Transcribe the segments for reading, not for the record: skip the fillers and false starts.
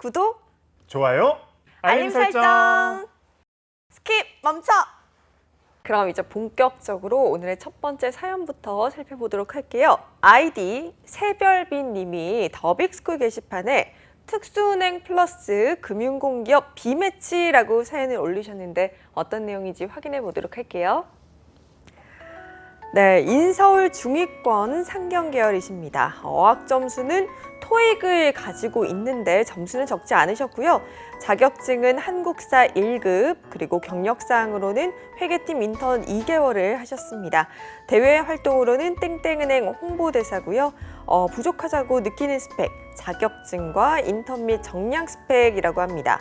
구독, 좋아요, 알림 설정. 스킵 멈춰. 그럼 이제 본격적으로 오늘의 첫 번째 사연부터 살펴보도록 할게요. 아이디 새별빈 님이 더빅스쿨 게시판에 특수은행 플러스 금융공기업 비매치라고 사연을 올리셨는데 어떤 내용인지 확인해 보도록 할게요. 네, 인서울 중위권 상경 계열이십니다. 어학 점수는 토익을 가지고 있는데 점수는 적지 않으셨고요. 자격증은 한국사 1급, 그리고 경력사항으로는 회계팀 인턴 2개월을 하셨습니다. 대외 활동으로는 땡땡은행 홍보대사고요. 부족하다고 느끼는 스펙, 자격증과 인턴 및 정량 스펙이라고 합니다.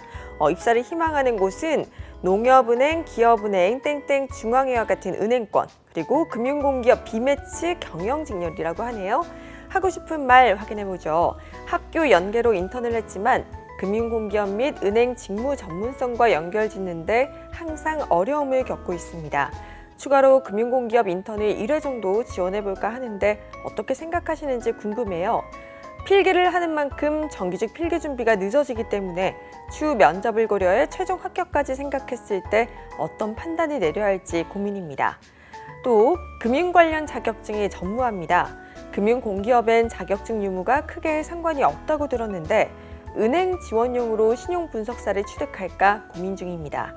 입사를 희망하는 곳은 농협은행, 기업은행, 땡땡 중앙회와 같은 은행권, 그리고 금융공기업 비매치 경영직렬이라고 하네요. 하고 싶은 말 확인해보죠. 학교 연계로 인턴을 했지만 금융공기업 및 은행 직무 전문성과 연결짓는데 항상 어려움을 겪고 있습니다. 추가로 금융공기업 인턴을 1회 정도 지원해볼까 하는데 어떻게 생각하시는지 궁금해요. 필기를 하는 만큼 정규직 필기 준비가 늦어지기 때문에 추후 면접을 고려해 최종 합격까지 생각했을 때 어떤 판단을 내려야 할지 고민입니다. 또 금융 관련 자격증이 전무합니다. 금융공기업엔 자격증 유무가 크게 상관이 없다고 들었는데 은행 지원용으로 신용분석사를 취득할까 고민 중입니다.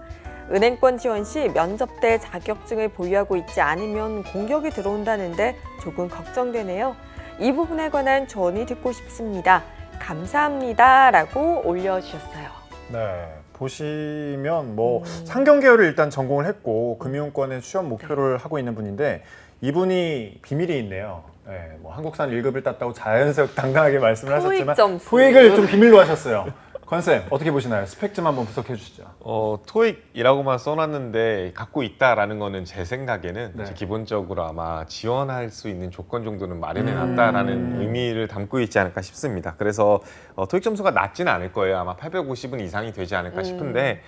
은행권 지원 시 면접 때 자격증을 보유하고 있지 않으면 공격이 들어온다는데 조금 걱정되네요. 이 부분에 관한 조언이 듣고 싶습니다. 감사합니다. 라고 올려주셨어요. 네, 보시면 상경 계열을 일단 전공을 했고 금융권에 취업 목표를 하고 있는 분인데 이분이 비밀이 있네요. 네, 한국산 1급을 땄다고 자연스럽게 당당하게 말씀을 하셨지만 토익을 좀 비밀로 하셨어요. 권쌤 어떻게 보시나요? 스펙 좀 한번 분석해 주시죠. 토익이라고만 써놨는데 갖고 있다라는 거는 제 생각에는 네. 이제 기본적으로 아마 지원할 수 있는 조건 정도는 마련해놨다라는 의미를 담고 있지 않을까 싶습니다. 그래서 토익 점수가 낮지는 않을 거예요. 아마 850은 이상이 되지 않을까 싶은데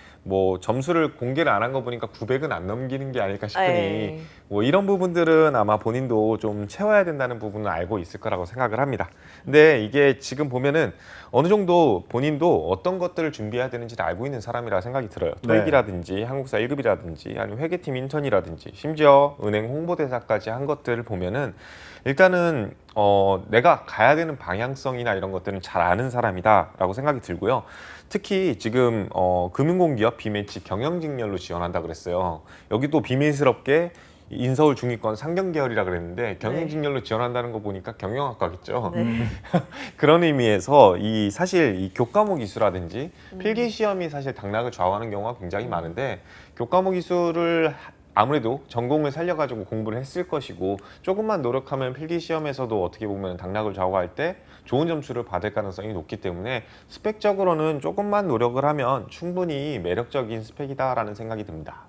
점수를 공개를 안 한 거 보니까 900은 안 넘기는 게 아닐까 싶으니 이런 부분들은 아마 본인도 좀 채워야 된다는 부분은 알고 있을 거라고 생각을 합니다. 근데 이게 지금 보면은 어느 정도 본인도 어떤 것들을 준비해야 되는지를 알고 있는 사람이라 생각이 들어요. 토익이라든지 한국사 1급이라든지 아니면 회계팀 인턴이라든지 심지어 은행 홍보대사까지 한 것들을 보면은 일단은 내가 가야 되는 방향성이나 이런 것들은 잘 아는 사람이다라고 생각이 들고요. 특히 지금 금융공기업 비매치 경영직렬로 지원한다 그랬어요. 여기도 비밀스럽게 인서울 중위권 상경 계열이라 그랬는데 경영직렬로 지원한다는 거 보니까 경영학과겠죠. 그런 의미에서 사실 이 교과목 이수라든지 필기 시험이 사실 당락을 좌우하는 경우가 굉장히 많은데 교과목 이수를 아무래도 전공을 살려가지고 공부를 했을 것이고 조금만 노력하면 필기 시험에서도 어떻게 보면 당락을 좌우할 때 좋은 점수를 받을 가능성이 높기 때문에 스펙적으로는 조금만 노력을 하면 충분히 매력적인 스펙이다라는 생각이 듭니다.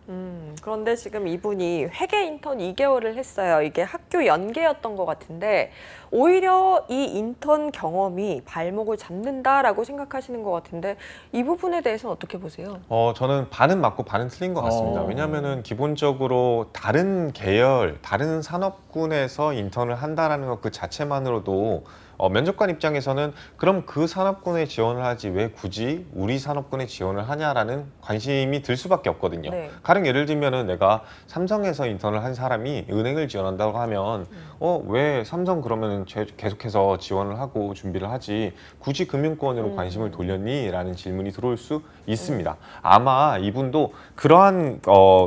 그런데 지금 이분이 회계 인턴 2개월을 했어요. 이게 학교 연계였던 것 같은데 오히려 이 인턴 경험이 발목을 잡는다라고 생각하시는 것 같은데 이 부분에 대해서는 어떻게 보세요? 저는 반은 맞고 반은 틀린 것 같습니다. 왜냐하면은 기본적으로 다른 계열, 다른 산업군에서 인턴을 한다라는 것 그 자체만으로도 면접관 입장에서는 그럼 그 산업군에 지원을 하지 왜 굳이 우리 산업군에 지원을 하냐라는 관심이 들 수밖에 없거든요. 가령 예를 들면은 내가 삼성에서 인턴을 한 사람이 은행을 지원한다고 하면 왜 삼성 그러면은 계속해서 지원을 하고 준비를 하지 굳이 금융권으로 관심을 돌렸니? 라는 질문이 들어올 수 있습니다. 아마 이분도 그러한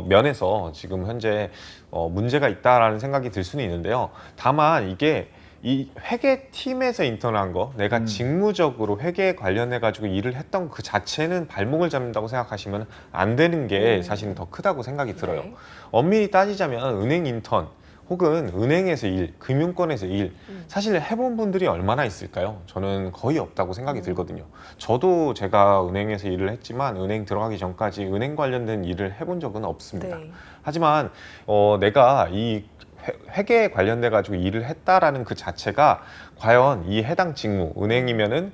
면에서 지금 현재 문제가 있다라는 생각이 들 수는 있는데요. 다만 이게 이 회계팀에서 인턴을 한 거, 내가 직무적으로 회계에 관련해 가지고 일을 했던 그 자체는 발목을 잡는다고 생각하시면 안 되는 게 사실은 더 크다고 생각이 들어요. 엄밀히 따지자면 은행 인턴 혹은 은행에서 일, 금융권에서 일 사실 해본 분들이 얼마나 있을까요? 저는 거의 없다고 생각이 들거든요. 저도 제가 은행에서 일을 했지만 은행 들어가기 전까지 은행 관련된 일을 해본 적은 없습니다. 하지만 내가 이 회계에 관련돼 가지고 일을 했다라는 그 자체가 과연 이 해당 직무, 은행이면은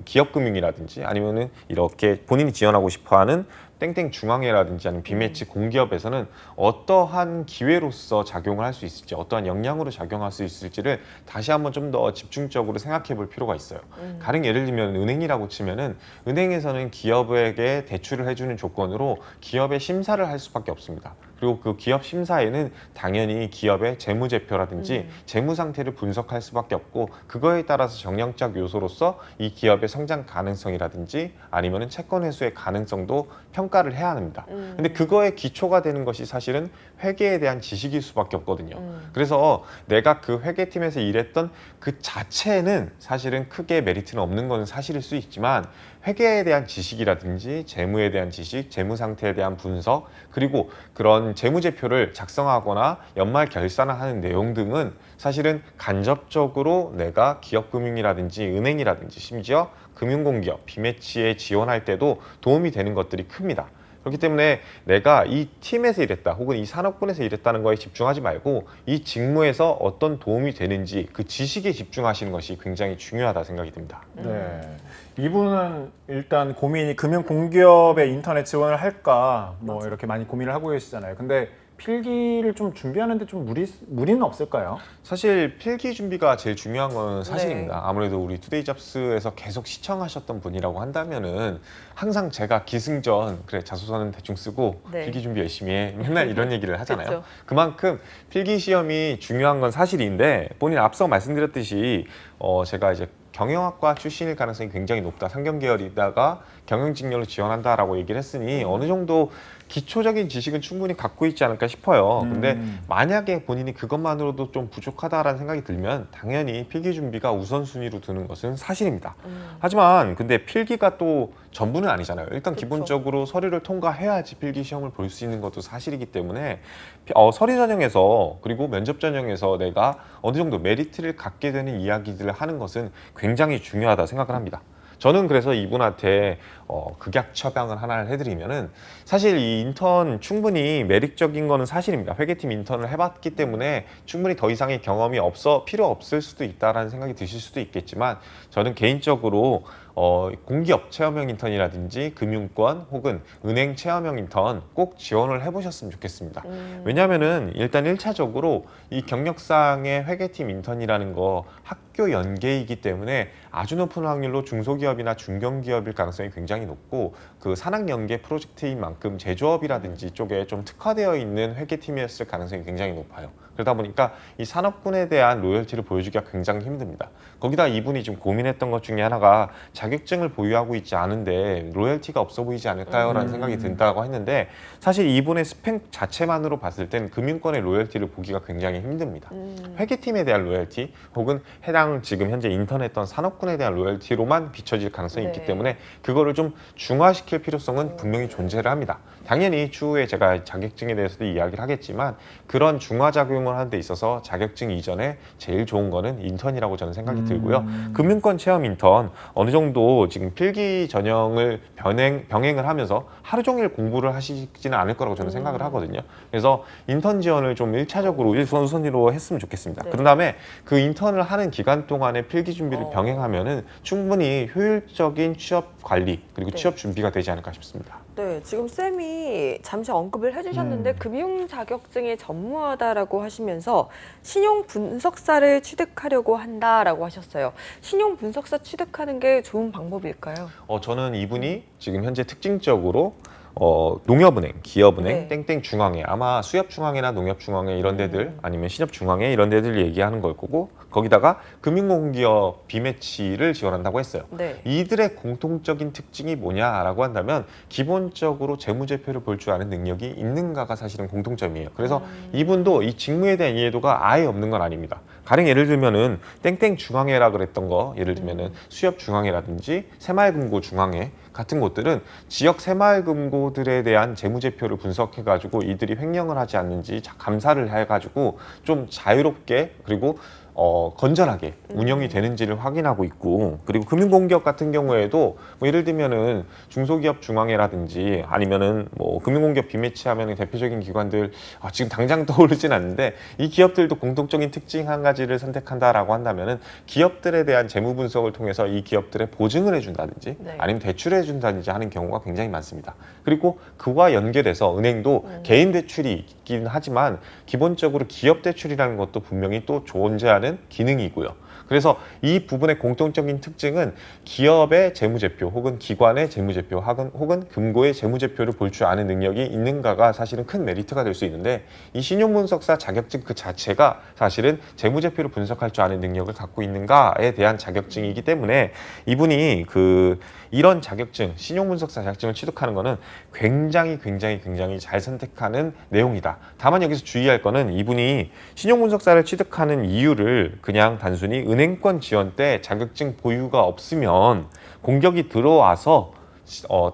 기업금융이라든지 아니면은 이렇게 본인이 지원하고 싶어하는 땡땡 중앙회라든지 아니면 비매치 공기업에서는 어떠한 기회로서 작용을 할 수 있을지, 어떠한 역량으로 작용할 수 있을지를 다시 한번 좀 더 집중적으로 생각해 볼 필요가 있어요. 가령 예를 들면 은행이라고 치면은 은행에서는 기업에게 대출을 해주는 조건으로 기업의 심사를 할 수밖에 없습니다. 그리고 그 기업 심사에는 당연히 기업의 재무제표라든지 재무 상태를 분석할 수밖에 없고, 그거에 따라서 정량적 요소로서 이 기업의 성장 가능성이라든지 아니면은 채권 회수의 가능성도 평가를 해야 합니다. 근데 그거의 기초가 되는 것이 사실은 회계에 대한 지식일 수밖에 없거든요. 그래서 내가 그 회계팀에서 일했던 그 자체는 사실은 크게 메리트는 없는 것은 사실일 수 있지만, 회계에 대한 지식이라든지 재무에 대한 지식, 재무 상태에 대한 분석, 그리고 그런 재무제표를 작성하거나 연말 결산을 하는 내용 등은 사실은 간접적으로 내가 기업금융이라든지 은행이라든지 심지어 금융공기업, 비매치에 지원할 때도 도움이 되는 것들이 큽니다. 그렇기 때문에 내가 이 팀에서 일했다 혹은 이 산업군에서 일했다는 거에 집중하지 말고 이 직무에서 어떤 도움이 되는지 그 지식에 집중하시는 것이 굉장히 중요하다 생각이 듭니다. 네. 이분은 일단 고민이 금융공기업에 인터넷 지원을 할까 뭐 이렇게 많이 고민을 하고 계시잖아요. 근데 필기를 좀 준비하는데 좀 무리는 없을까요? 사실 필기 준비가 제일 중요한 건 사실입니다. 아무래도 우리 투데이 잡스에서 계속 시청하셨던 분이라고 한다면은 항상 제가 기승전 그래 자소서는 대충 쓰고 필기 준비 열심히 해 맨날 이런 얘기를 하잖아요. 그쵸. 그만큼 필기 시험이 중요한 건 사실인데, 본인 앞서 말씀드렸듯이 제가 이제 경영학과 출신일 가능성이 굉장히 높다, 상경계열이다가 경영직렬로 지원한다라고 얘기를 했으니 어느 정도 기초적인 지식은 충분히 갖고 있지 않을까 싶어요. 근데 만약에 본인이 그것만으로도 좀 부족하다라는 생각이 들면 당연히 필기 준비가 우선순위로 두는 것은 사실입니다. 하지만 근데 필기가 또 전부는 아니잖아요. 일단 그쵸. 기본적으로 서류를 통과해야지 필기 시험을 볼 수 있는 것도 사실이기 때문에 서류 전형에서 그리고 면접 전형에서 내가 어느 정도 메리트를 갖게 되는 이야기들을 하는 것은 굉장히 중요하다 생각을 합니다. 저는 그래서 이분한테 극약 처방을 하나를 해드리면은, 사실 이 인턴 충분히 매력적인 거는 사실입니다. 회계팀 인턴을 해봤기 때문에 충분히 더 이상의 경험이 필요 없을 수도 있다라는 생각이 드실 수도 있겠지만, 저는 개인적으로 공기업 체험형 인턴이라든지 금융권 혹은 은행 체험형 인턴 꼭 지원을 해보셨으면 좋겠습니다. 왜냐하면은 일단 1차적으로 이 경력상의 회계팀 인턴이라는 거 학교 연계이기 때문에 아주 높은 확률로 중소기업이나 중견기업일 가능성이 굉장히 높고, 그 산학 연계 프로젝트인 만큼 제조업이라든지 쪽에 좀 특화되어 있는 회계팀이었을 가능성이 굉장히 높아요. 그러다 보니까 이 산업군에 대한 로열티를 보여주기가 굉장히 힘듭니다. 거기다 이분이 지금 고민했던 것 중에 하나가 자격증을 보유하고 있지 않은데 로열티가 없어 보이지 않을까요? 라는 생각이 든다고 했는데, 사실 이분의 스펙 자체만으로 봤을 땐 금융권의 로열티를 보기가 굉장히 힘듭니다. 회계팀에 대한 로열티 혹은 해당 지금 현재 인턴했던 산업군에 대한 로열티로만 비춰질 가능성이 있기 때문에 그거를 좀 중화시킬 필요성은 분명히 존재를 합니다. 당연히 추후에 제가 자격증에 대해서도 이야기를 하겠지만, 그런 중화작용을 하는 데 있어서 자격증 이전에 제일 좋은 거는 인턴이라고 저는 생각이 들고요. 금융권 체험 인턴 어느 정도 지금 필기 전형을 병행을 하면서 하루 종일 공부를 하시지는 않을 거라고 저는 생각을 하거든요. 그래서 인턴 지원을 좀 1차적으로 1선순위로 했으면 좋겠습니다. 그 다음에 그 인턴을 하는 기간 동안에 필기 준비를 병행하면은 충분히 효율적인 취업 관리 그리고 취업 준비가 되지 않을까 싶습니다. 네, 지금 쌤이 잠시 언급을 해주셨는데 금융 자격증이 전무하다라고 하시면서 신용 분석사를 취득하려고 한다라고 하셨어요. 신용 분석사 취득하는 게 좋은 방법일까요? 저는 이분이 지금 현재 특징적으로 농협은행, 기업은행, 땡땡 중앙회, 아마 수협중앙회나 농협중앙회 이런 데들 아니면 신협중앙회 이런 데들 얘기하는 걸 거고, 거기다가 금융공기업 비매치를 지원한다고 했어요. 이들의 공통적인 특징이 뭐냐라고 한다면 기본적으로 재무제표를 볼 줄 아는 능력이 있는가가 사실은 공통점이에요. 그래서 이분도 이 직무에 대한 이해도가 아예 없는 건 아닙니다. 가령 예를 들면은 땡땡 중앙회라 그랬던 거, 예를 들면은 수협중앙회라든지 새마을금고중앙회 같은 곳들은 지역 새마을금고들에 대한 재무제표를 분석해가지고 이들이 횡령을 하지 않는지 감사를 해가지고 좀 자유롭게 그리고 건전하게 운영이 되는지를 확인하고 있고, 그리고 금융공기업 같은 경우에도 뭐 예를 들면은 중소기업 중앙회라든지 아니면은 뭐 금융공기업 비매치하면 대표적인 기관들 지금 당장 떠오르진 않는데, 이 기업들도 공통적인 특징 한 가지를 선택한다라고 한다면은 기업들에 대한 재무 분석을 통해서 이 기업들의 보증을 해준다든지 네. 아니면 대출을 해준다든지 하는 경우가 굉장히 많습니다. 그리고 그와 연계돼서 은행도 개인 대출이 있긴 하지만 기본적으로 기업 대출이라는 것도 분명히 또 존재하는 기능이고요. 그래서 이 부분의 공통적인 특징은 기업의 재무제표 혹은 기관의 재무제표 혹은 금고의 재무제표를 볼 줄 아는 능력이 있는가가 사실은 큰 메리트가 될 수 있는데, 이 신용분석사 자격증 그 자체가 사실은 재무제표를 분석할 줄 아는 능력을 갖고 있는가에 대한 자격증이기 때문에 이분이 이런 자격증, 신용분석사 자격증을 취득하는 것은 굉장히 잘 선택하는 내용이다. 다만 여기서 주의할 거는 이분이 신용분석사를 취득하는 이유를 그냥 단순히 은행권 지원 때 자격증 보유가 없으면 공격이 들어와서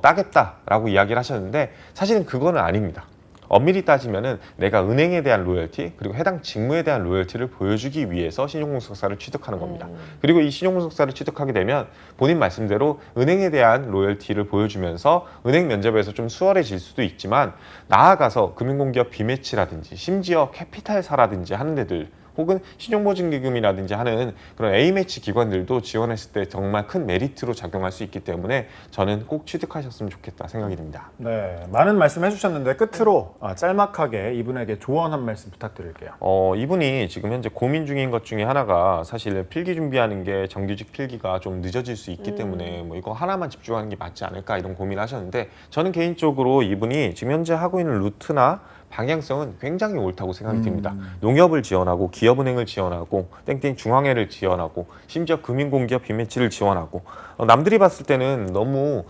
따겠다라고 이야기를 하셨는데, 사실은 그거는 아닙니다. 엄밀히 따지면은 내가 은행에 대한 로열티 그리고 해당 직무에 대한 로열티를 보여주기 위해서 신용분석사를 취득하는 겁니다. 그리고 이 신용분석사를 취득하게 되면 본인 말씀대로 은행에 대한 로열티를 보여주면서 은행 면접에서 좀 수월해질 수도 있지만, 나아가서 금융공기업 비매치라든지 심지어 캐피탈사라든지 하는 데들 혹은 신용보증기금이라든지 하는 그런 A매치 기관들도 지원했을 때 정말 큰 메리트로 작용할 수 있기 때문에 저는 꼭 취득하셨으면 좋겠다 생각이 듭니다. 네, 많은 말씀 해주셨는데 끝으로 짤막하게 이분에게 조언 한 말씀 부탁드릴게요. 이분이 지금 현재 고민 중인 것 중에 하나가 사실 필기 준비하는 게 정규직 필기가 좀 늦어질 수 있기 때문에 뭐 이거 하나만 집중하는 게 맞지 않을까 이런 고민을 하셨는데, 저는 개인적으로 이분이 지금 현재 하고 있는 루트나 방향성은 굉장히 옳다고 생각이 듭니다. 농협을 지원하고 기업은행을 지원하고 땡땡 중앙회를 지원하고 심지어 금융공기업 비매치를 지원하고, 남들이 봤을 때는 너무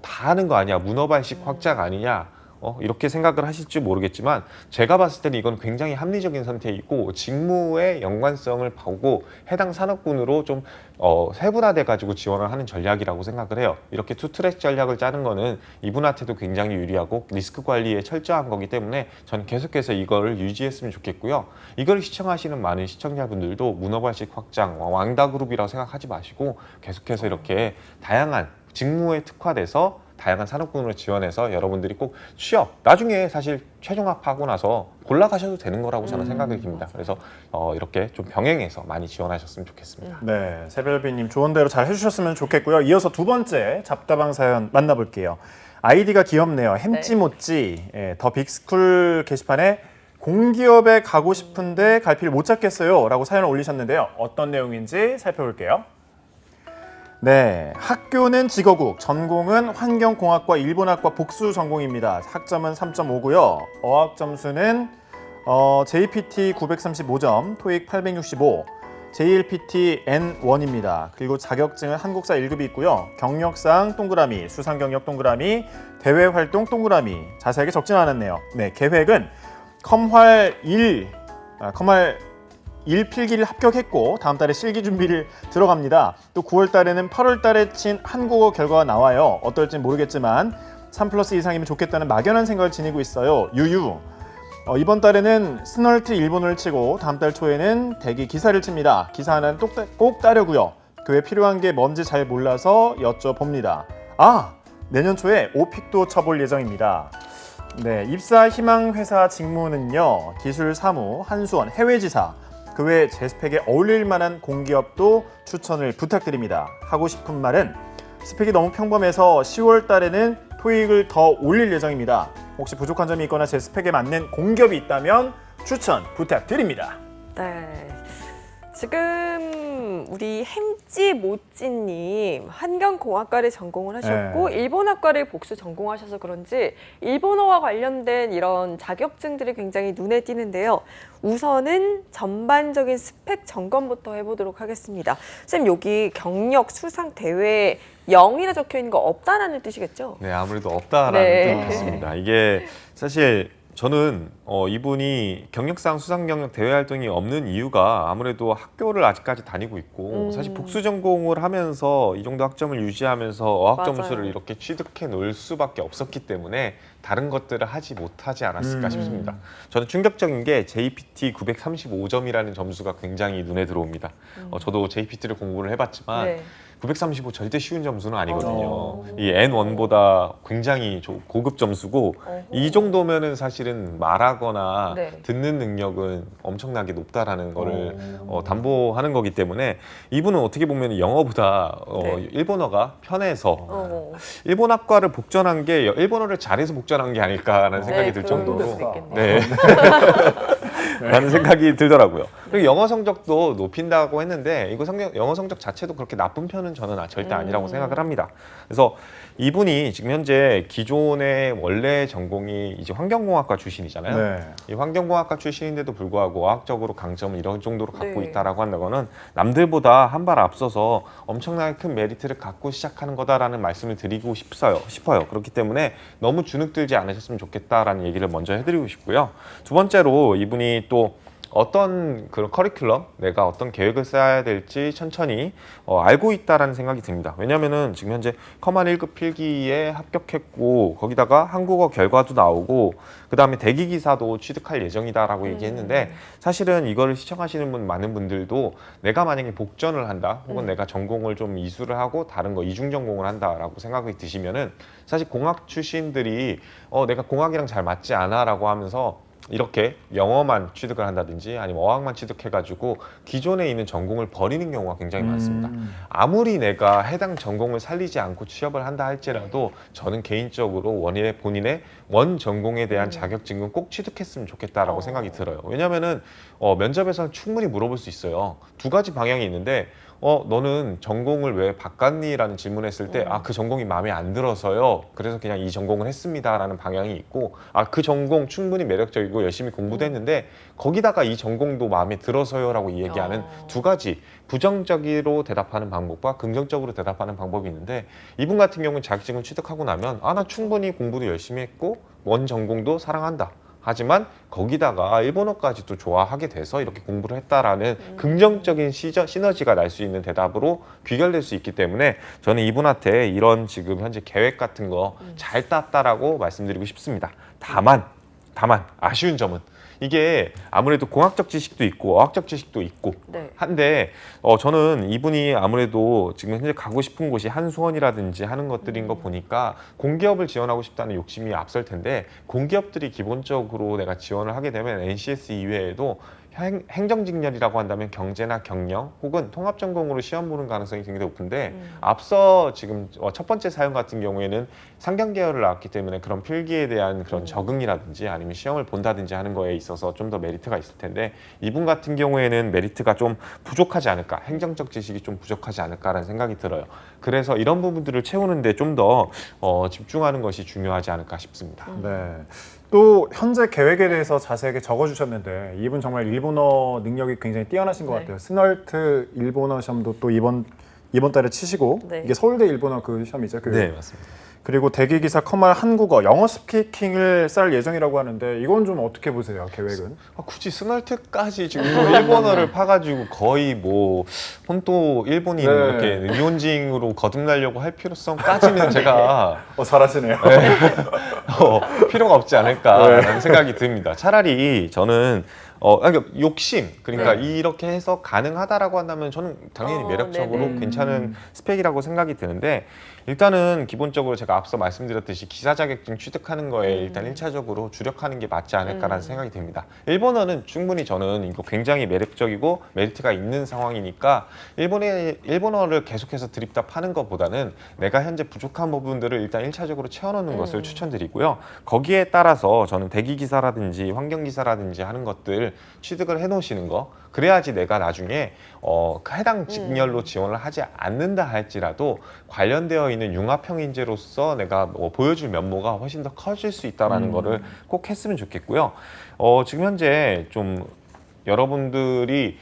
다 하는 거 아니야, 문어발식 확장 아니냐 이렇게 생각을 하실지 모르겠지만, 제가 봤을 때는 이건 굉장히 합리적인 선택이고 직무의 연관성을 보고 해당 산업군으로 좀 세분화돼 가지고 지원을 하는 전략이라고 생각을 해요. 이렇게 투트랙 전략을 짜는 거는 이분한테도 굉장히 유리하고 리스크 관리에 철저한 거기 때문에 저는 계속해서 이거를 유지했으면 좋겠고요. 이걸 시청하시는 많은 시청자분들도 문어발식 확장, 왕다그룹이라고 생각하지 마시고 계속해서 이렇게 다양한 직무에 특화돼서 다양한 산업군으로 지원해서 여러분들이 꼭 취업, 나중에 사실 최종 합하고 나서 골라가셔도 되는 거라고 저는 생각이 듭니다. 그래서 이렇게 좀 병행해서 많이 지원하셨으면 좋겠습니다. 네, 새별비님 조언대로 잘 해주셨으면 좋겠고요. 이어서 두 번째 잡다방 사연 만나볼게요. 아이디가 귀엽네요. 햄찌모찌. 더 빅스쿨 게시판에 공기업에 가고 싶은데 갈피를 못 잡겠어요 라고 사연을 올리셨는데요. 어떤 내용인지 살펴볼게요. 네, 학교는 직어국, 전공은 환경공학과 일본학과 복수 전공입니다. 학점은 3.5고요. 어학 점수는 JPT 935점, 토익 865, JLPT N1입니다. 그리고 자격증은 한국사 1급이 있고요. 경력상 동그라미, 수상경력 동그라미, 대외활동 동그라미. 자세하게 적진 않았네요. 네, 계획은 컴활 1 필기를 합격했고 다음 달에 실기 준비를 들어갑니다. 또 9월 달에는 8월 달에 친 한국어 결과가 나와요. 어떨지 모르겠지만 3+ 이상이면 좋겠다는 막연한 생각을 지니고 있어요. 유유. 이번 달에는 스널트 일본어를 치고 다음 달 초에는 대기 기사를 칩니다. 기사 하나는 꼭 따려고요. 그 외에 필요한 게 뭔지 잘 몰라서 여쭤봅니다. 내년 초에 오픽도 쳐볼 예정입니다. 네, 입사 희망 회사 직무는요. 기술 사무, 한수원, 해외지사, 그 외에 제 스펙에 어울릴 만한 공기업도 추천을 부탁드립니다. 하고 싶은 말은 스펙이 너무 평범해서 10월 달에는 토익을 더 올릴 예정입니다. 혹시 부족한 점이 있거나 제 스펙에 맞는 공기업이 있다면 추천 부탁드립니다. 네. 지금 우리 햄찌모찌님 환경공학과를 전공을 하셨고 일본학과를 복수 전공하셔서 그런지 일본어와 관련된 이런 자격증들이 굉장히 눈에 띄는데요. 우선은 전반적인 스펙 점검부터 해보도록 하겠습니다. 선생님, 여기 경력, 수상, 대회 0이라 적혀 있는 거 없다라는 뜻이겠죠? 네, 아무래도 없다라는 네. 뜻이 있습니다. 이게 사실 저는 이분이 경력상 수상 경력 대외 활동이 없는 이유가 아무래도 학교를 아직까지 다니고 있고 사실 복수 전공을 하면서 이 정도 학점을 유지하면서 어학 맞아요. 점수를 이렇게 취득해 놓을 수밖에 없었기 때문에 다른 것들을 하지 못하지 않았을까 싶습니다. 저는 충격적인 게 JPT 935점이라는 점수가 굉장히 눈에 들어옵니다. 저도 JPT를 공부를 해봤지만 네. 935 절대 쉬운 점수는 아니거든요. 어. 이 N1보다 굉장히 고급 점수고 이 정도면은 사실은 말하거나 네. 듣는 능력은 엄청나게 높다라는 거를 담보하는 거기 때문에 이분은 어떻게 보면 영어보다 네. 일본어가 편해서 어. 일본 학과를 복전한 게 일본어를 잘해서 복전한 게 아닐까라는 생각이 들 그럴 정도로 수도 있겠네요. 네. 라는 생각이 들더라고요. 그리고 영어 성적도 높인다고 했는데 이거 영어 성적 자체도 그렇게 나쁜 편은 저는 절대 아니라고 생각을 합니다. 그래서 이분이 지금 현재 기존의 원래 전공이 이제 환경공학과 출신이잖아요. 네. 이 환경공학과 출신인데도 불구하고 어학적으로 강점을 이런 정도로 갖고 네. 있다라고 한다는 거는 남들보다 한 발 앞서서 엄청나게 큰 메리트를 갖고 시작하는 거다라는 말씀을 드리고 싶어요. 그렇기 때문에 너무 주눅들지 않으셨으면 좋겠다라는 얘기를 먼저 해드리고 싶고요. 두 번째로 이분이 또 어떤 그런 커리큘럼, 내가 어떤 계획을 쌓아야 될지 천천히 알고 있다라는 생각이 듭니다. 왜냐면은 지금 현재 커만 1급 필기에 합격했고 거기다가 한국어 결과도 나오고 그 다음에 대기기사도 취득할 예정이다라고 얘기했는데 사실은 이거를 시청하시는 많은 분들도 내가 만약에 복전을 한다 혹은 내가 전공을 좀 이수를 하고 다른 거 이중 전공을 한다라고 생각이 드시면은 사실 공학 출신들이 내가 공학이랑 잘 맞지 않아 라고 하면서 이렇게 영어만 취득을 한다든지 아니면 어학만 취득해가지고 기존에 있는 전공을 버리는 경우가 굉장히 많습니다. 아무리 내가 해당 전공을 살리지 않고 취업을 한다 할지라도 저는 개인적으로 본인의 원 전공에 대한 자격증은 꼭 취득했으면 좋겠다라고 생각이 들어요. 왜냐면은 면접에서는 충분히 물어볼 수 있어요. 두 가지 방향이 있는데 너는 전공을 왜 바꿨니? 라는 질문했을 때 그 전공이 마음에 안 들어서요. 그래서 그냥 이 전공을 했습니다. 라는 방향이 있고 그 전공 충분히 매력적이고 열심히 공부도 했는데 거기다가 이 전공도 마음에 들어서요. 라고 얘기하는 두 가지 부정적으로 대답하는 방법과 긍정적으로 대답하는 방법이 있는데 이분 같은 경우는 자격증을 취득하고 나면 나 충분히 공부도 열심히 했고 원 전공도 사랑한다. 하지만 거기다가 일본어까지 또 좋아하게 돼서 이렇게 공부를 했다라는 긍정적인 시너지가 날 수 있는 대답으로 귀결될 수 있기 때문에 저는 이분한테 이런 지금 현재 계획 같은 거 잘 땄다라고 말씀드리고 싶습니다. 다만 아쉬운 점은 이게 아무래도 공학적 지식도 있고 어학적 지식도 있고 네. 한데 저는 이분이 아무래도 지금 현재 가고 싶은 곳이 한수원이라든지 하는 것들인 거 보니까 공기업을 지원하고 싶다는 욕심이 앞설 텐데 공기업들이 기본적으로 내가 지원을 하게 되면 NCS 이외에도 행정직렬이라고 한다면 경제나 경영 혹은 통합전공으로 시험 보는 가능성이 굉장히 높은데 앞서 지금 첫 번째 사연 같은 경우에는 상경 계열을 나왔기 때문에 그런 필기에 대한 그런 적응이라든지 아니면 시험을 본다든지 하는 거에 있어서 좀 더 메리트가 있을 텐데 이분 같은 경우에는 메리트가 좀 부족하지 않을까, 행정적 지식이 좀 부족하지 않을까라는 생각이 들어요. 그래서 이런 부분들을 채우는데 좀 더 집중하는 것이 중요하지 않을까 싶습니다. 네. 또 현재 계획에 대해서 자세하게 적어주셨는데 이분 정말 일본어 능력이 굉장히 뛰어나신 것 네. 같아요. 스널트 일본어 시험도 또 이번 달에 치시고 네. 이게 서울대 일본어 그 시험이죠. 네, 맞습니다. 그리고 대기기사 커말 한국어 영어 스피킹을 쌓을 예정이라고 하는데 이건 좀 어떻게 보세요? 계획은? 굳이 스널트까지 지금 일본어를 파가지고 거의 뭐 혼또 일본인 네. 이렇게 일본징으로 거듭나려고 할 필요성까지는 제가 잘하시네요. 필요가 없지 않을까라는 생각이 듭니다. 차라리 저는 그러니까 욕심 그러니까 네. 이렇게 해서 가능하다라고 한다면 저는 당연히 매력적으로 네네. 괜찮은 스펙이라고 생각이 드는데 일단은 기본적으로 제가 앞서 말씀드렸듯이 기사 자격증 취득하는 거에 일단 1차적으로 주력하는 게 맞지 않을까라는 생각이 듭니다. 일본어는 충분히 저는 이거 굉장히 매력적이고 메리트가 있는 상황이니까 일본어를 계속해서 드립답하는 것보다는 내가 현재 부족한 부분들을 일단 1차적으로 채워놓는 것을 추천드리고요. 거기에 따라서 저는 대기기사라든지 환경기사라든지 하는 것들 취득을 해놓으시는 거 그래야지 내가 나중에 해당 직렬로 지원을 하지 않는다 할지라도 관련되어 있는 융합형 인재로서 내가 보여줄 면모가 훨씬 더 커질 수 있다는 거를 꼭 했으면 좋겠고요. 지금 현재 좀 여러분들이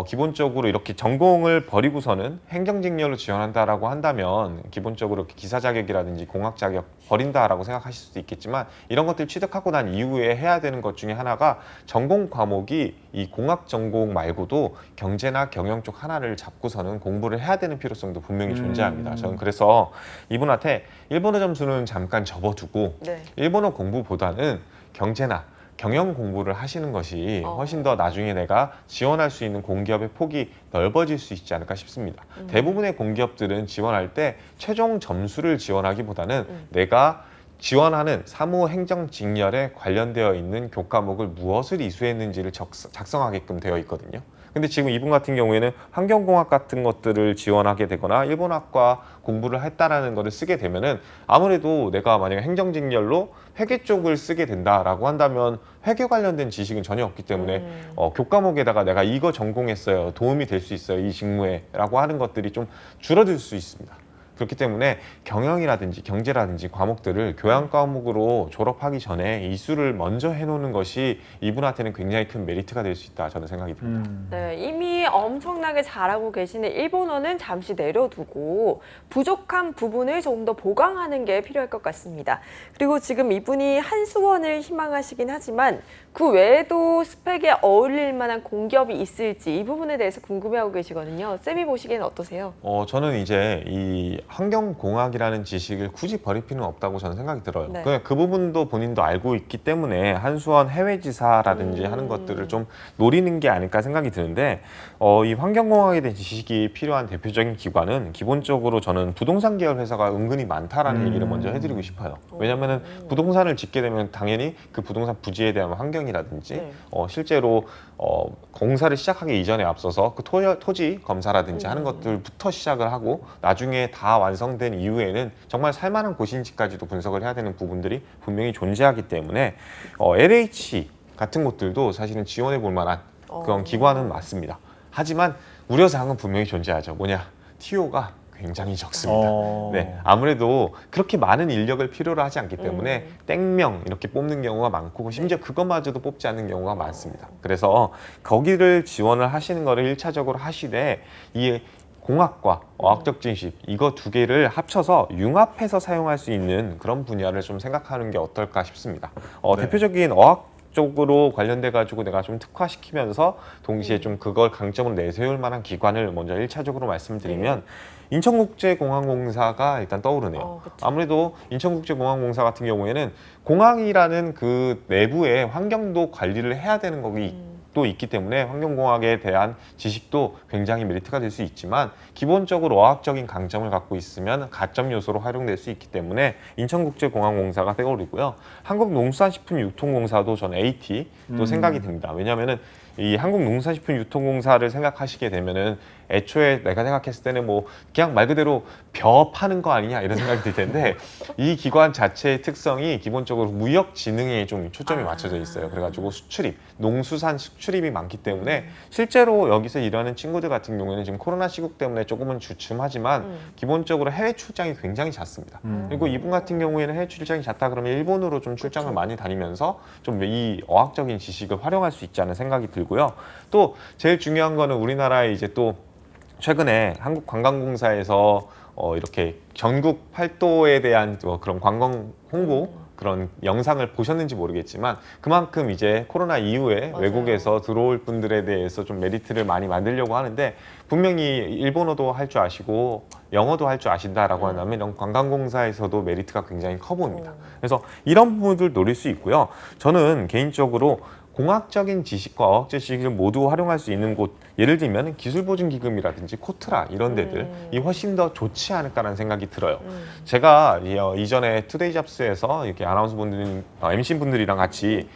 기본적으로 이렇게 전공을 버리고서는 행정직렬로 지원한다라고 한다면 기본적으로 이렇게 기사 자격이라든지 공학 자격 버린다라고 생각하실 수도 있겠지만 이런 것들 취득하고 난 이후에 해야 되는 것 중에 하나가 전공 과목이 이 공학 전공 말고도 경제나 경영 쪽 하나를 잡고서는 공부를 해야 되는 필요성도 분명히 존재합니다. 저는 그래서 이분한테 일본어 점수는 잠깐 접어두고 네. 일본어 공부보다는 경제나 경영 공부를 하시는 것이 훨씬 더 나중에 내가 지원할 수 있는 공기업의 폭이 넓어질 수 있지 않을까 싶습니다. 대부분의 공기업들은 지원할 때 최종 점수를 지원하기보다는 내가 지원하는 사무행정직렬에 관련되어 있는 교과목을 무엇을 이수했는지를 작성하게끔 되어 있거든요. 근데 지금 이분 같은 경우에는 환경공학 같은 것들을 지원하게 되거나 일본학과 공부를 했다라는 거를 쓰게 되면은 아무래도 내가 만약에 행정직렬로 회계 쪽을 쓰게 된다라고 한다면 회계 관련된 지식은 전혀 없기 때문에 교과목에다가 내가 이거 전공했어요, 도움이 될 수 있어요, 이 직무에 라고 하는 것들이 좀 줄어들 수 있습니다. 그렇기 때문에 경영이라든지 경제라든지 과목들을 교양 과목으로 졸업하기 전에 이수를 먼저 해놓는 것이 이분한테는 굉장히 큰 메리트가 될 수 있다 저는 생각이 듭니다. 네, 이미 엄청나게 잘하고 계시는 일본어는 잠시 내려두고 부족한 부분을 조금 더 보강하는 게 필요할 것 같습니다. 그리고 지금 이분이 한수원을 희망하시긴 하지만 그 외에도 스펙에 어울릴 만한 공기업이 있을지 이 부분에 대해서 궁금해하고 계시거든요. 쌤이 보시기에는 어떠세요? 저는 이제 이 환경공학이라는 지식을 굳이 버릴 필요는 없다고 저는 생각이 들어요. 네. 그 부분도 본인도 알고 있기 때문에 한수원 해외지사라든지 하는 것들을 좀 노리는 게 아닐까 생각이 드는데 이 환경공학에 대한 지식이 필요한 대표적인 기관은 기본적으로 저는 부동산 계열 회사가 은근히 많다라는 얘기를 먼저 해드리고 싶어요. 왜냐하면 부동산을 짓게 되면 당연히 그 부동산 부지에 대한 환경이라든지 네. 실제로 공사를 시작하기 이전에 앞서서 그 토지 검사라든지 하는 것들부터 시작을 하고 나중에 다 완성된 이후에는 정말 살만한 곳인지까지도 분석을 해야 되는 부분들이 분명히 존재하기 때문에 LH 같은 곳들도 사실은 지원해 볼 만한 그런 기관은 맞습니다. 하지만 우려사항은 분명히 존재하죠. 뭐냐? TO가 굉장히 적습니다. 네, 아무래도 그렇게 많은 인력을 필요로 하지 않기 때문에 땡명 이렇게 뽑는 경우가 많고 심지어 그것마저도 뽑지 않는 경우가 많습니다. 그래서 거기를 지원을 하시는 거를 1차적으로 하시되 이 공학과 어학적 지식 이거 두 개를 합쳐서 융합해서 사용할 수 있는 그런 분야를 좀 생각하는 게 어떨까 싶습니다. 네. 대표적인 어학 쪽으로 관련돼 가지고 내가 좀 특화시키면서 동시에 좀 그걸 강점으로 내세울 만한 기관을 먼저 1차적으로 말씀드리면 인천국제공항공사가 일단 떠오르네요. 아무래도 인천국제공항공사 같은 경우에는 공항이라는 그 내부의 환경도 관리를 해야 되는 거기 또 있기 때문에 환경공학에 대한 지식도 굉장히 메리트가 될 수 있지만 기본적으로 어학적인 강점을 갖고 있으면 가점 요소로 활용될 수 있기 때문에 인천국제공항공사가 떠오르고요. 한국농수산식품유통공사도 저는 AT도 생각이 듭니다. 왜냐하면은 이 한국농수산식품유통공사를 생각하시게 되면은 애초에 내가 생각했을 때는 뭐 그냥 말 그대로 벼 파는 거 아니냐 이런 생각이 들 텐데 이 기관 자체의 특성이 기본적으로 무역 진흥에 좀 초점이 맞춰져 있어요. 그래가지고 수출입, 농수산 수출입이 많기 때문에 실제로 여기서 일하는 친구들 같은 경우에는 지금 코로나 시국 때문에 조금은 주춤하지만 기본적으로 해외 출장이 굉장히 잦습니다. 그리고 이분 같은 경우에는 해외 출장이 잦다 그러면 일본으로 좀 출장을 많이 다니면서 좀 이 어학적인 지식을 활용할 수 있지 않은 생각이 들고요. 또 제일 중요한 거는 우리나라에 이제 또 최근에 한국관광공사에서 이렇게 전국 팔도에 대한 그런 관광 홍보 그런 영상을 보셨는지 모르겠지만 그만큼 이제 코로나 이후에 맞아요. 외국에서 들어올 분들에 대해서 좀 메리트를 많이 만들려고 하는데 분명히 일본어도 할 줄 아시고 영어도 할 줄 아신다라고 한다면 이런 관광공사에서도 메리트가 굉장히 커 보입니다. 그래서 이런 부분들 노릴 수 있고요. 저는 개인적으로 공학적인 지식과 어학적 지식을 모두 활용할 수 있는 곳, 예를 들면 기술보증기금이라든지 코트라 이런 데들이 훨씬 더 좋지 않을까라는 생각이 들어요. 제가 이전에 투데이 잡스에서 이렇게 아나운서 분들, MC 분들이랑 같이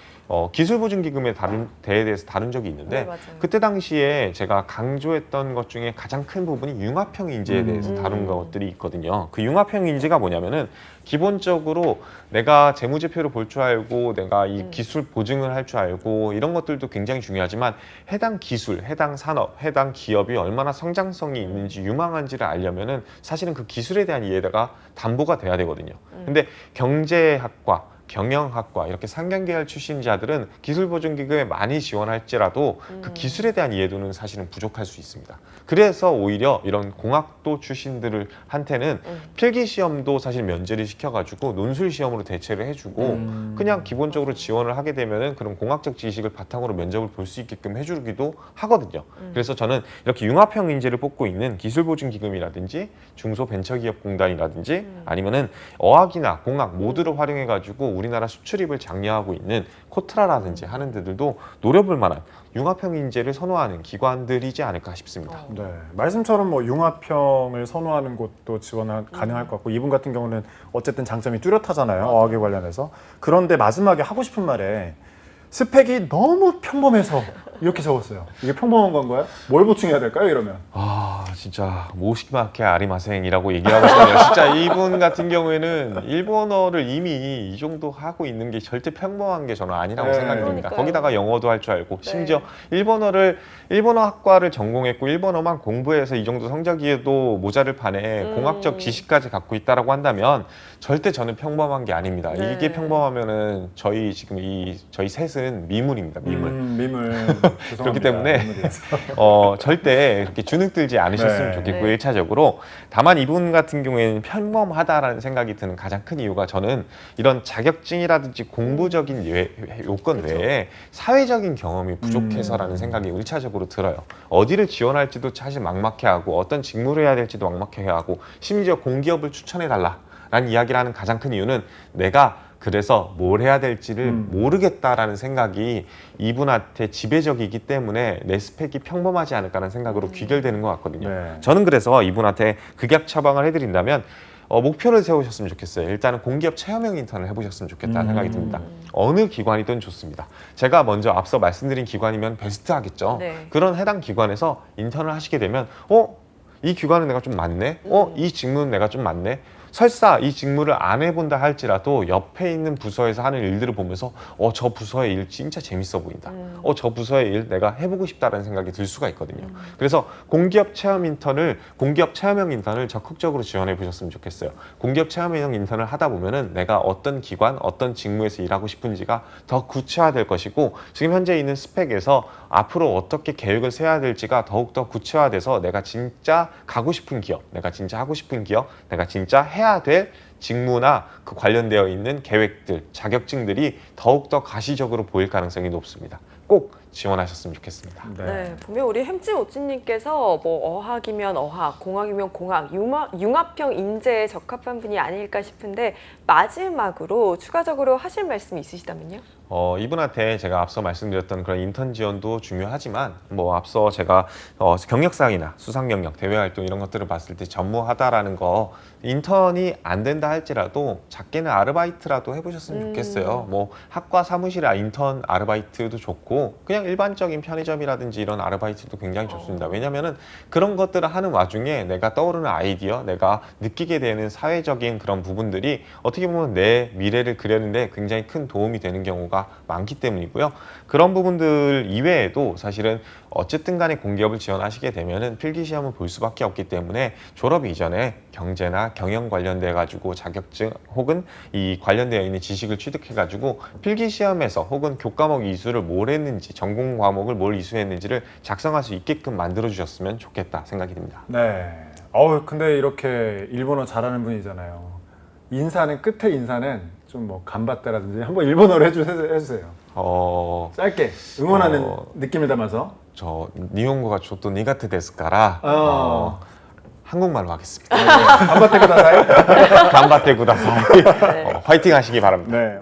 기술보증기금에 대에 대해서 다룬 적이 있는데 네, 맞아요. 그때 당시에 제가 강조했던 것 중에 가장 큰 부분이 융합형 인재에 대해서 다룬 것들이 있거든요. 그 융합형 인재가 뭐냐면은 기본적으로 내가 재무제표를 볼 줄 알고 내가 이 기술 보증을 할 줄 알고 이런 것들도 굉장히 중요하지만 해당 기술, 해당 산업, 해당 기업이 얼마나 성장성이 있는지 유망한지를 알려면은 사실은 그 기술에 대한 이해가 담보가 돼야 되거든요. 근데 경제학과 경영학과 이렇게 상경계열 출신자들은 기술보증기금에 많이 지원할지라도 그 기술에 대한 이해도는 사실은 부족할 수 있습니다. 그래서 오히려 이런 공학도 출신들을 한테는 필기시험도 사실 면제를 시켜가지고 논술시험으로 대체를 해주고 그냥 기본적으로 지원을 하게 되면은 그런 공학적 지식을 바탕으로 면접을 볼 수 있게끔 해주기도 하거든요. 그래서 저는 이렇게 융합형 인재를 뽑고 있는 기술보증기금이라든지 중소벤처기업공단이라든지 아니면은 어학이나 공학 모두를 활용해가지고 우리나라 수출입을 장려하고 있는 코트라라든지 하는 데들도 노려볼 만한 융합형 인재를 선호하는 기관들이지 않을까 싶습니다. 네, 말씀처럼 뭐 융합형을 선호하는 곳도 지원 가능할 것 같고 이분 같은 경우는 어쨌든 장점이 뚜렷하잖아요. 어학에 관련해서. 그런데 마지막에 하고 싶은 말에 스펙이 너무 평범해서 이렇게 적었어요. 이게 평범한 건가요? 뭘 보충해야 될까요? 이러면. 아 진짜 모시마케 아리마생이라고 얘기하고 싶네요. 진짜 이분 같은 경우에는 일본어를 이미 이 정도 하고 있는 게 절대 평범한 게 저는 아니라고 네. 생각이 듭니다. 그러니까요. 거기다가 영어도 할 줄 알고 네. 심지어 일본어 학과를 전공했고 일본어만 공부해서 이 정도 성적이어도 모자를 판에 공학적 지식까지 갖고 있다라고 한다면 절대 저는 평범한 게 아닙니다. 네. 이게 평범하면은 저희 지금 저희 셋은 미물입니다. 미물. 미물. 죄송합니다. 그렇기 때문에 미물이라서. 절대 이렇게 주눅들지 않으셨으면 네. 좋겠고 네. 1차적으로 다만 이분 같은 경우에는 평범하다라는 생각이 드는 가장 큰 이유가 저는 이런 자격증이라든지 공부적인 요건 외에 사회적인 경험이 부족해서라는 생각이 1차적으로 들어요. 어디를 지원할지도 사실 막막해하고 어떤 직무를 해야 될지도 막막해하고 심지어 공기업을 추천해달라라는 이야기를 하는 가장 큰 이유는 내가 그래서 뭘 해야 될지를 모르겠다라는 생각이 이분한테 지배적이기 때문에 내 스펙이 평범하지 않을까라는 생각으로 귀결되는 것 같거든요. 네. 저는 그래서 이분한테 극약 처방을 해드린다면 목표를 세우셨으면 좋겠어요. 일단은 공기업 체험형 인턴을 해보셨으면 좋겠다는 생각이 듭니다. 어느 기관이든 좋습니다. 제가 먼저 앞서 말씀드린 기관이면 베스트 하겠죠. 네. 그런 해당 기관에서 인턴을 하시게 되면 이 기관은 내가 좀 맞네? 이 직무는 내가 좀 맞네? 설사 이 직무를 안 해본다 할지라도 옆에 있는 부서에서 하는 일들을 보면서 저 부서의 일 진짜 재밌어 보인다. 저 부서의 일 내가 해보고 싶다라는 생각이 들 수가 있거든요. 그래서 공기업 체험형 인턴을 적극적으로 지원해 보셨으면 좋겠어요. 공기업 체험형 인턴을 하다 보면은 내가 어떤 기관, 어떤 직무에서 일하고 싶은지가 더 구체화될 것이고 지금 현재 있는 스펙에서 앞으로 어떻게 계획을 세워야 될지가 더욱더 구체화돼서 내가 진짜 가고 싶은 기업, 내가 진짜 하고 싶은 기업, 내가 진짜 해야 될 직무나 그 관련되어 있는 계획들, 자격증들이 더욱더 가시적으로 보일 가능성이 높습니다. 꼭 지원하셨으면 좋겠습니다. 네, 보면 우리 햄찌 오찌님께서 뭐 어학이면 어학, 공학이면 공학, 융합형 인재에 적합한 분이 아닐까 싶은데 마지막으로 추가적으로 하실 말씀이 있으시다면요? 이분한테 제가 앞서 말씀드렸던 그런 인턴 지원도 중요하지만 앞서 제가 경력상이나 수상 경력, 대외 활동 이런 것들을 봤을 때 전무하다라는 거 인턴이 안 된다 할지라도 작게는 아르바이트라도 해보셨으면 좋겠어요. 학과 사무실 인턴 아르바이트도 좋고 그냥 일반적인 편의점이라든지 이런 아르바이트도 굉장히 좋습니다. 왜냐면은 그런 것들을 하는 와중에 내가 떠오르는 아이디어, 내가 느끼게 되는 사회적인 그런 부분들이 어떻게 보면 내 미래를 그리는데 굉장히 큰 도움이 되는 경우가 많기 때문이고요. 그런 부분들 이외에도 사실은 어쨌든 간에 공기업을 지원하시게 되면은 필기시험을 볼 수밖에 없기 때문에 졸업 이전에 경제나 경영 관련돼 가지고 자격증 혹은 이 관련되어 있는 지식을 취득해 가지고 필기시험에서 혹은 교과목 이수를 뭘 했는지 전공 과목을 뭘 이수했는지를 작성할 수 있게끔 만들어 주셨으면 좋겠다 생각이 듭니다. 네. 근데 이렇게 일본어 잘하는 분이잖아요. 인사는 끝에 인사는 좀 뭐 간바떼라든지 한번 일본어로 해주세요. 짧게 응원하는 느낌을 담아서. 저 니혼고가 저도 니가테 데스까라 한국말로 하겠습니다. 간바떼 구다사이. 간바테 구다사이. 화이팅 하시기 바랍니다. 네.